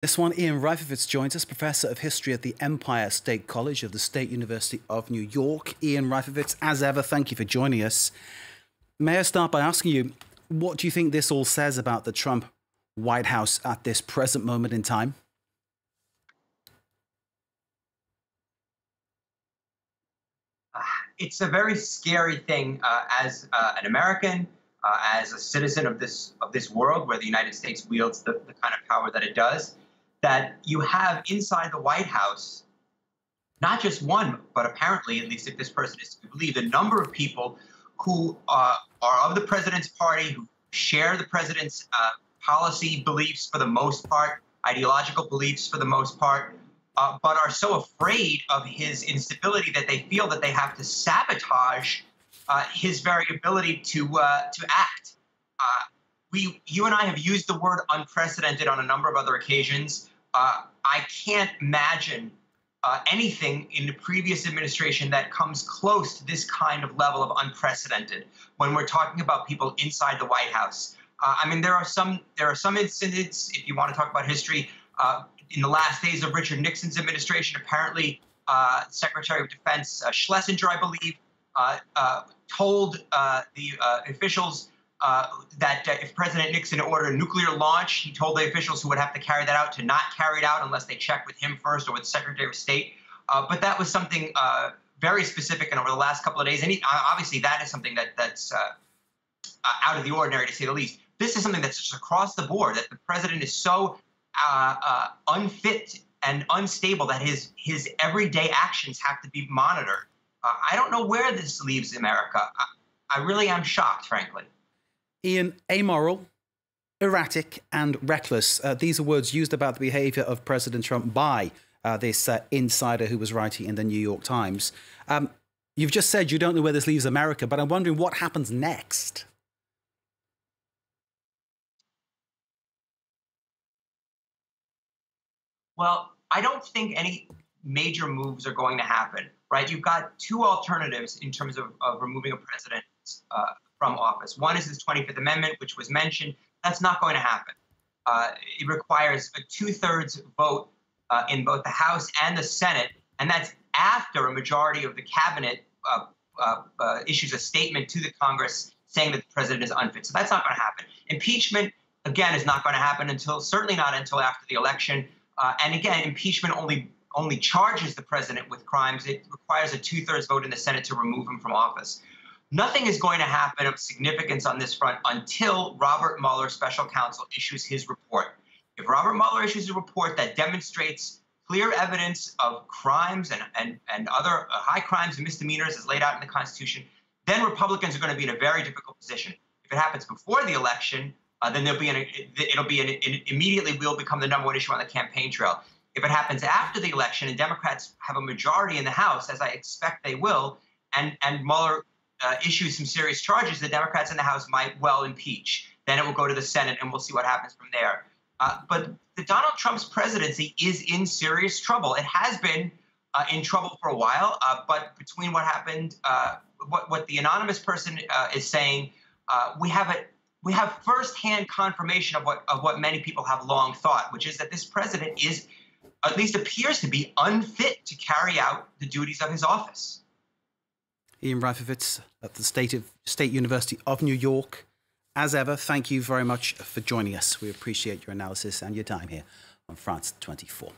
This one, Ian Reifovitz joins us, Professor of History at the Empire State College of the State University of New York. Ian Reifovitz, as ever, thank you for joining us. May I start by asking you, what do you think this all says about the Trump White House at this present moment in time? It's a very scary thing as an American, as a citizen of this world where the United States wields the kind of power that it does, that you have inside the White House not just one, but apparently, at least if this person is to be believed, a number of people who are of the president's party, who share the president's policy beliefs for the most part, ideological beliefs for the most part, but are so afraid of his instability that they feel that they have to sabotage his very ability to act. You and I have used the word unprecedented on a number of other occasions. I can't imagine anything in the previous administration that comes close to this kind of level of unprecedented when we're talking about people inside the White House. I mean, there are some incidents, if you want to talk about history, in the last days of Richard Nixon's administration, apparently Secretary of Defense Schlesinger, I believe, told the officials that if President Nixon ordered a nuclear launch, he told the officials who would have to carry that out to not carry it out unless they checked with him first or with the Secretary of State. But that was something very specific, and over the last couple of days, and obviously that is something that's out of the ordinary, to say the least. This is something that's just across the board, that the president is so unfit and unstable that his everyday actions have to be monitored. I don't know where this leaves America. I really am shocked, frankly. Ian, amoral, erratic, and reckless. These are words used about the behavior of President Trump by this insider who was writing in the New York Times. You've just said you don't know where this leaves America, but I'm wondering what happens next. Well, I don't think any major moves are going to happen, right? You've got two alternatives in terms of removing a president from office. One is his 25th Amendment, which was mentioned. That's not going to happen. It requires a 2/3 vote in both the House and the Senate, and that's after a majority of the cabinet issues a statement to the Congress saying that the president is unfit. So that's not going to happen. Impeachment, again, is not going to happen certainly not until after the election. And again, impeachment only charges the president with crimes. It requires a 2/3 vote in the Senate to remove him from office. Nothing is going to happen of significance on this front until Robert Mueller, special counsel, issues his report. If Robert Mueller issues a report that demonstrates clear evidence of crimes and other high crimes and misdemeanors as laid out in the Constitution, then Republicans are going to be in a very difficult position. If it happens before the election, then immediately we'll become the #1 issue on the campaign trail. If it happens after the election and Democrats have a majority in the House, as I expect they will, and Mueller issues some serious charges, the Democrats in the House might well impeach. Then it will go to the Senate, and we'll see what happens from there. But Donald Trump's presidency is in serious trouble. It has been in trouble for a while, but between what happened, what the anonymous person is saying, we have firsthand confirmation of what many people have long thought, which is that this president is, at least appears to be, unfit to carry out the duties of his office. Ian Reifovitz at the State University of New York. As ever, thank you very much for joining us. We appreciate your analysis and your time here on France 24.